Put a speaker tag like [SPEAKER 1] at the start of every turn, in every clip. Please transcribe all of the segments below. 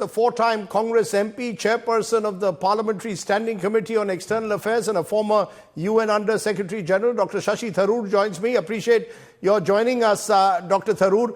[SPEAKER 1] the four-time Congress MP, chairperson of the Parliamentary Standing Committee on External Affairs and a former UN Under Secretary General. Dr. Shashi Tharoor joins me. Appreciate your joining us, Dr. Tharoor.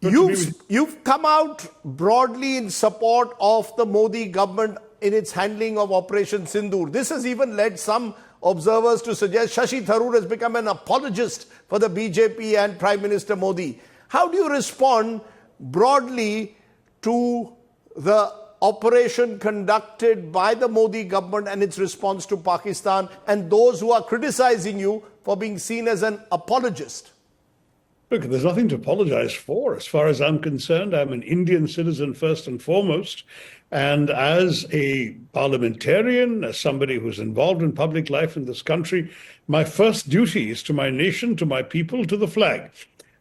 [SPEAKER 1] You've come out broadly in support of the Modi government in its handling of Operation Sindoor. This has even led some observers to suggest Shashi Tharoor has become an apologist for the BJP and Prime Minister Modi. How do you respond broadly to the operation conducted by the Modi government and its response to Pakistan, and those who are criticizing you for being seen as an apologist?
[SPEAKER 2] Look, there's nothing to apologize for. As far as I'm concerned, I'm an Indian citizen first and foremost. And as a parliamentarian, as somebody who's involved in public life in this country, my first duty is to my nation, to my people, to the flag.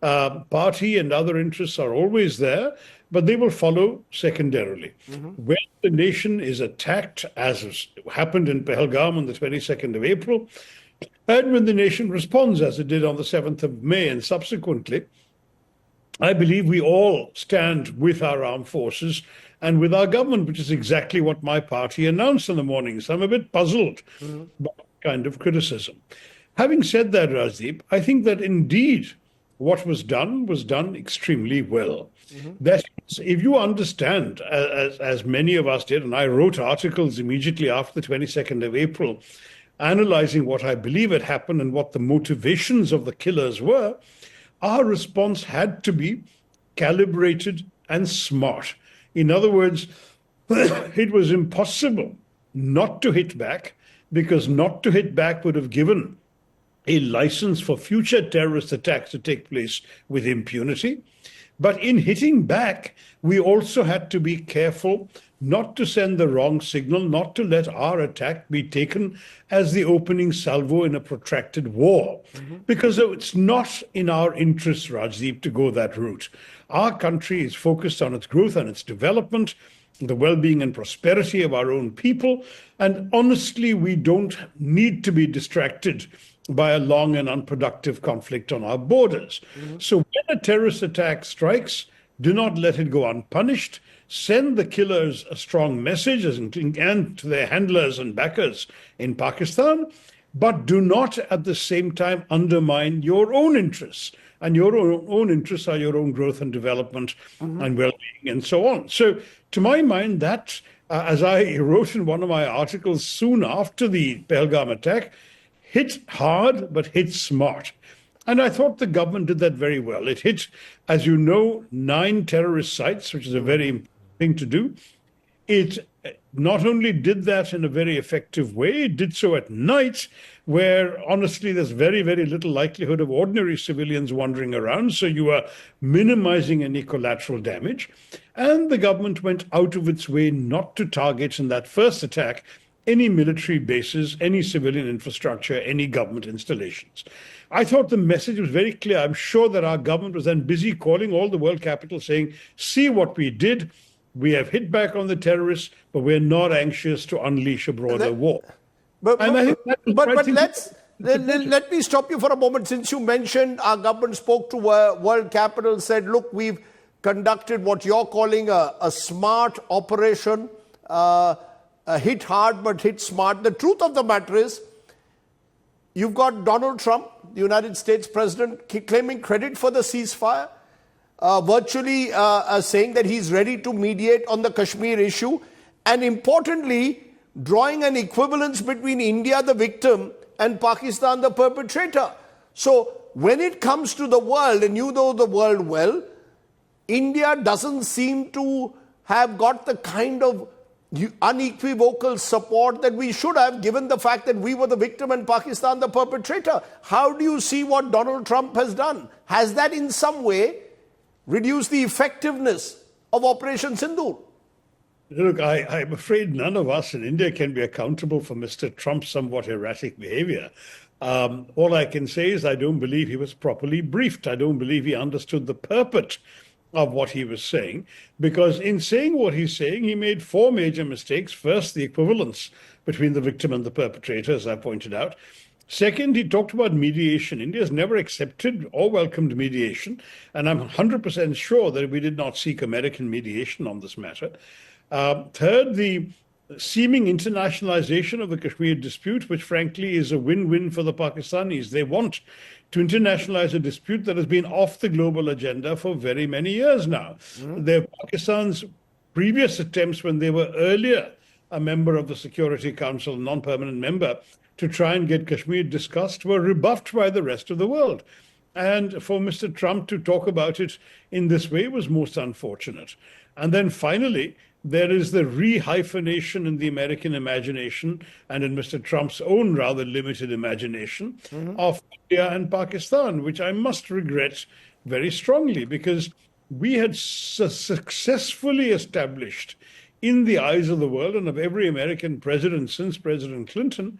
[SPEAKER 2] Party and other interests are always there, but they will follow secondarily. When the nation is attacked, as has happened in Pahalgam on the 22nd of April, and when the nation responds, as it did on the 7th of May and subsequently, I believe we all stand with our armed forces and with our government, which is exactly what my party announced in the morning. So I'm a bit puzzled by that kind of criticism. Having said that, Rajdeep, I think that indeed what was done extremely well. That is, if you understand, as many of us did, and I wrote articles immediately after the 22nd of April, analyzing what I believe had happened and what the motivations of the killers were, our response had to be calibrated and smart. In other words, it was impossible not to hit back, because not to hit back would have given a license for future terrorist attacks to take place with impunity. But in hitting back, we also had to be careful not to send the wrong signal, not to let our attack be taken as the opening salvo in a protracted war. Because it's not in our interest, Rajdeep, to go that route. Our country is focused on its growth and its development, the well-being and prosperity of our own people. And honestly, we don't need to be distracted by a long and unproductive conflict on our borders. So when a terrorist attack strikes, do not let it go unpunished. Send the killers a strong message, and to their handlers and backers in Pakistan, but do not at the same time undermine your own interests. And your own interests are your own growth and development and well-being and so on. So to my mind, that, as I wrote in one of my articles soon after the Pahalgam attack, hit hard, but hit smart. And I thought the government did that very well. It hit, as you know, 9 terrorist sites, which is a very important thing to do. It not only did that in a very effective way, it did so at night, where honestly there's very, very little likelihood of ordinary civilians wandering around. So you are minimizing any collateral damage. And the government went out of its way not to target in that first attack any military bases, any civilian infrastructure, any government installations. I thought the message was very clear. I'm sure that our government was then busy calling all the world capitals saying, see what we did. We have hit back on the terrorists, but we're not anxious to unleash a broader war.
[SPEAKER 1] But let me stop you for a moment. Since you mentioned our government spoke to world capitals, said, look, we've conducted what you're calling a smart operation, hit hard but hit smart. The truth of the matter is, you've got Donald Trump, the United States president, claiming credit for the ceasefire, virtually saying that he's ready to mediate on the Kashmir issue, and importantly, drawing an equivalence between India, the victim, and Pakistan, the perpetrator. So when it comes to the world, and you know the world well, India doesn't seem to have got the kind of unequivocal support that we should have, given the fact that we were the victim and Pakistan the perpetrator. How do you see what Donald Trump has done? Has that in some way reduced the effectiveness of Operation Sindoor?
[SPEAKER 2] Look, I'm afraid none of us in India can be accountable for Mr. Trump's somewhat erratic behavior. All I can say is I don't believe he was properly briefed. I don't believe he understood the purport of what he was saying, because in saying what he's saying, he made 4 major mistakes. First, the equivalence between the victim and the perpetrator, as I pointed out. Second, he talked about mediation. India has never accepted or welcomed mediation, and I'm 100% sure that we did not seek American mediation on this matter. Third, the seeming internationalization of the Kashmir dispute, which frankly is a win-win for the Pakistanis. They want to internationalize a dispute that has been off the global agenda for very many years now. Pakistan's previous attempts, when they were earlier a member of the Security Council, non-permanent member, to try and get Kashmir discussed, were rebuffed by the rest of the world. And for Mr. Trump to talk about it in this way was most unfortunate. And then finally, there is the re-hyphenation in the American imagination and in Mr. Trump's own rather limited imagination of India and Pakistan, which I must regret very strongly, because we had successfully established in the eyes of the world and of every American president since President Clinton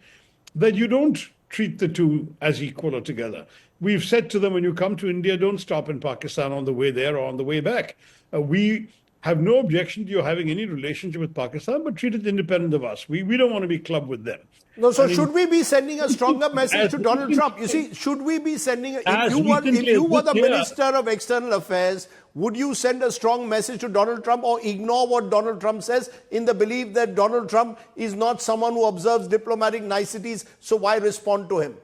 [SPEAKER 2] that you don't treat the two as equal or together. We've said to them, when you come to India, don't stop in Pakistan on the way there or on the way back. We have no objection to you having any relationship with Pakistan, but treat it independent of us. We don't want to be clubbed with them.
[SPEAKER 1] No, so should we be sending a stronger message to Donald Trump? You see, should we be sending, if you were the Minister of External Affairs, would you send a strong message to Donald Trump or ignore what Donald Trump says in the belief that Donald Trump is not someone who observes diplomatic niceties, so why respond to him?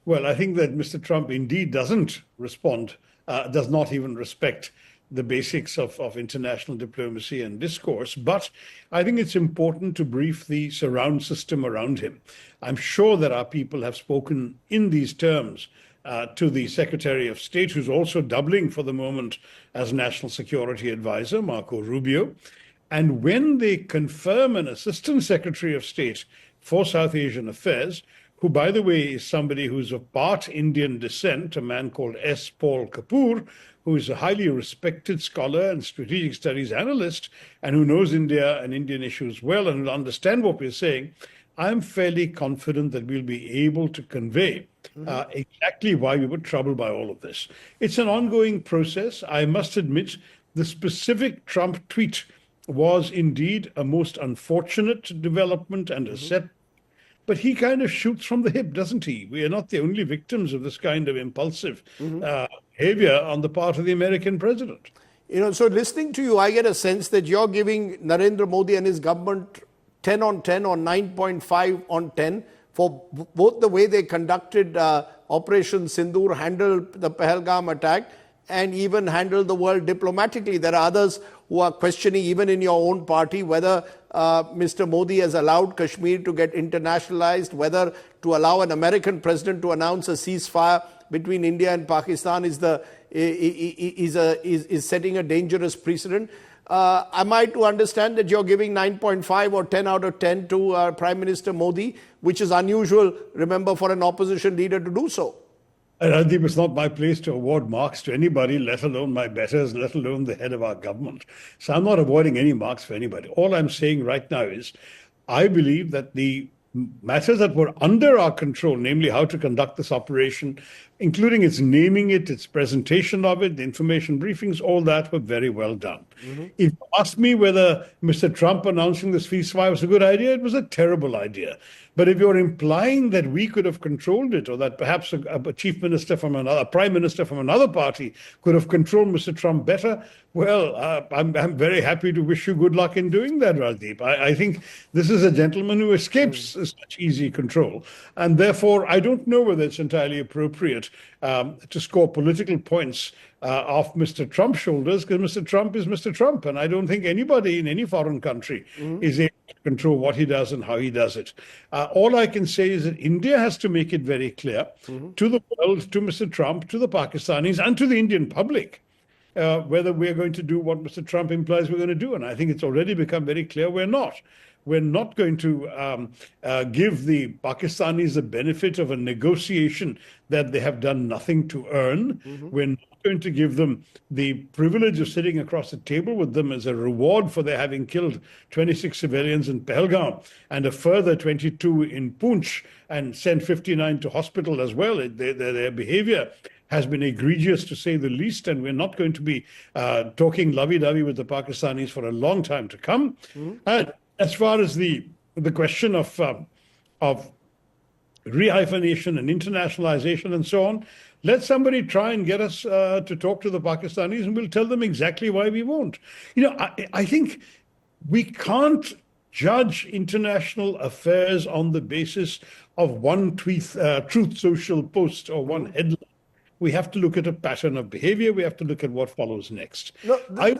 [SPEAKER 2] Well, I think that Mr. Trump indeed doesn't respond, does not even respect the basics of international diplomacy and discourse. But I think it's important to brief the surround system around him. I'm sure that our people have spoken in these terms to the Secretary of State, who's also doubling for the moment as National Security Advisor, Marco Rubio. And when they confirm an Assistant Secretary of State for South Asian Affairs, who, by the way, is somebody who's of part Indian descent, a man called S. Paul Kapoor, who is a highly respected scholar and strategic studies analyst, and who knows India and Indian issues well and will understand what we're saying, I'm fairly confident that we'll be able to convey exactly why we were troubled by all of this. It's an ongoing process. I must admit, the specific Trump tweet was indeed a most unfortunate development and a setback. But he kind of shoots from the hip, doesn't he? We are not the only victims of this kind of impulsive behavior on the part of the American president.
[SPEAKER 1] You know, so listening to you, I get a sense that you're giving Narendra Modi and his government 10 on 10 or 9.5 on 10 for both the way they conducted Operation Sindoor, handled the Pahalgam attack, and even handled the world diplomatically. There are others who are questioning, even in your own party, whether Mr. Modi has allowed Kashmir to get internationalized, whether to allow an American president to announce a ceasefire between India and Pakistan is setting a dangerous precedent. Am I to understand that you're giving 9.5 or 10 out of 10 to Prime Minister Modi, which is unusual, remember, for an opposition leader to do so?
[SPEAKER 2] Randeep, it's not my place to award marks to anybody, let alone my betters, let alone the head of our government. So I'm not awarding any marks for anybody. All I'm saying right now is I believe that the matters that were under our control, namely how to conduct this operation, including its naming it, its presentation of it, the information briefings, all that were very well done. If you ask me whether Mr. Trump announcing this ceasefire was a good idea, it was a terrible idea. But if you're implying that we could have controlled it, or that perhaps a chief minister from another, a prime minister from another party could have controlled Mr. Trump better, well, I'm very happy to wish you good luck in doing that, Rajdeep. I think this is a gentleman who escapes such easy control. And therefore, I don't know whether it's entirely appropriate to score political points off Mr. Trump's shoulders, because Mr. Trump is Mr. Trump. And I don't think anybody in any foreign country is able to control what he does and how he does it. All I can say is that India has to make it very clear to the world, to Mr. Trump, to the Pakistanis, and to the Indian public, whether we're going to do what Mr. Trump implies we're going to do. And I think it's already become very clear we're not. We're not going to give the Pakistanis the benefit of a negotiation that they have done nothing to earn. We're not going to give them the privilege of sitting across the table with them as a reward for their having killed 26 civilians in Pahalgam and a further 22 in Poonch and sent 59 to hospital as well. Their behavior has been egregious, to say the least, and we're not going to be talking lovey-dovey with the Pakistanis for a long time to come. As far as the question of rehyphenation and internationalization and so on. Let somebody try and get us to talk to the Pakistanis, and we'll tell them exactly why we won't. I think we can't judge international affairs on the basis of one Truth Social post or one headline. We have to look at a pattern of behavior. We have to look at what follows next.
[SPEAKER 1] No, the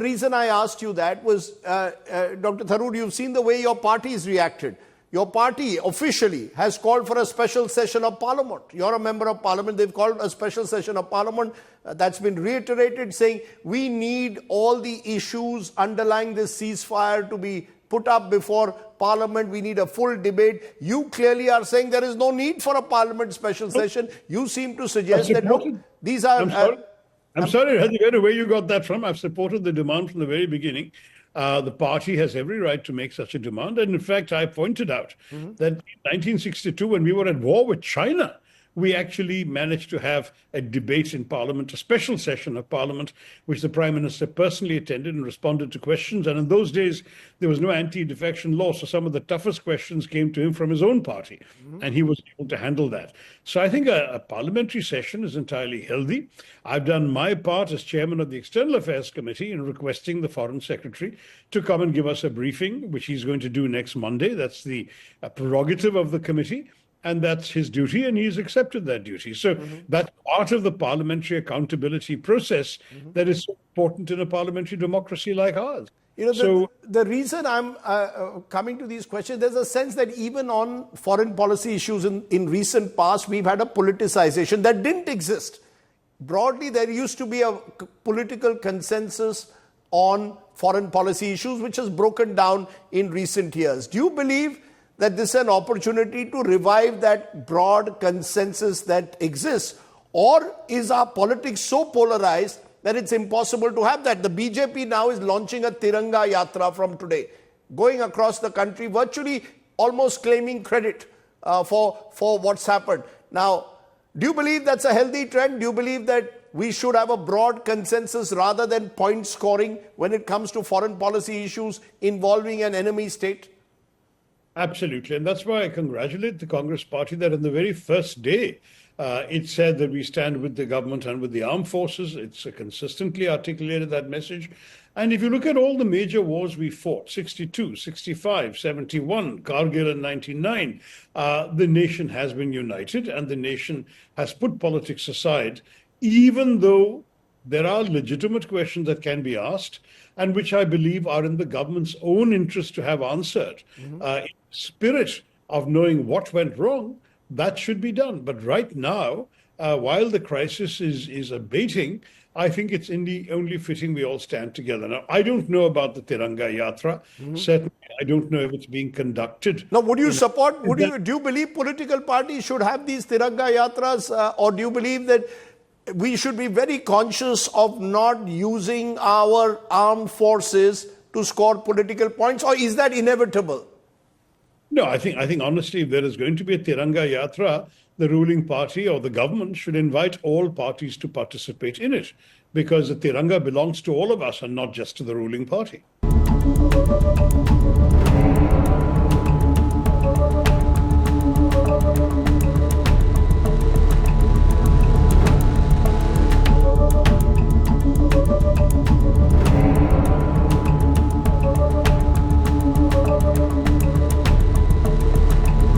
[SPEAKER 1] reason I asked you that was, Dr. Tharoor, you've seen the way your party has reacted. Your party officially has called for a special session of parliament. You're a member of parliament. They've called a special session of parliament. That's been reiterated, saying we need all the issues underlying this ceasefire to be put up before parliament. We need a full debate. You clearly are saying there is no need for a parliament special session. You seem to suggest that, look, these are...
[SPEAKER 2] I'm sorry, where you got that from. I've supported the demand from the very beginning. The party has every right to make such a demand. And in fact, I pointed out that in 1962, when we were at war with China, we actually managed to have a debate in Parliament, a special session of Parliament, which the Prime Minister personally attended and responded to questions. And in those days, there was no anti-defection law, so some of the toughest questions came to him from his own party, and he was able to handle that. So I think a parliamentary session is entirely healthy. I've done my part as chairman of the External Affairs Committee in requesting the Foreign Secretary to come and give us a briefing, which he's going to do next Monday. That's the prerogative of the committee. And that's his duty, and he's accepted that duty. So that's part of the parliamentary accountability process that is so important in a parliamentary democracy like ours.
[SPEAKER 1] The reason I'm coming to these questions, there's a sense that even on foreign policy issues in recent past, we've had a politicization that didn't exist. Broadly, there used to be a political consensus on foreign policy issues, which has broken down in recent years. Do you believe that this is an opportunity to revive that broad consensus that exists? Or is our politics so polarized that it's impossible to have that? The BJP now is launching a Tiranga Yatra from today, going across the country, virtually almost claiming credit for what's happened. Now, do you believe that's a healthy trend? Do you believe that we should have a broad consensus rather than point scoring when it comes to foreign policy issues involving an enemy state?
[SPEAKER 2] Absolutely. And that's why I congratulate the Congress Party that on the very first day, it said that we stand with the government and with the armed forces. It's consistently articulated that message. And if you look at all the major wars we fought, 62, 65, 71, Kargil in 99, the nation has been united and the nation has put politics aside, even though there are legitimate questions that can be asked and which I believe are in the government's own interest to have answered. In the spirit of knowing what went wrong, that should be done. But right now, while the crisis is abating, I think it's only fitting we all stand together. Now, I don't know about the Tiranga Yatra. Certainly, I don't know if it's being conducted.
[SPEAKER 1] Now, would you support, do you believe political parties should have these Tiranga Yatras, or do you believe that we should be very conscious of not using our armed forces to score political points, or is that inevitable?
[SPEAKER 2] No, I think honestly, if there is going to be a Tiranga Yatra, the ruling party or the government should invite all parties to participate in it, because the Tiranga belongs to all of us and not just to the ruling party.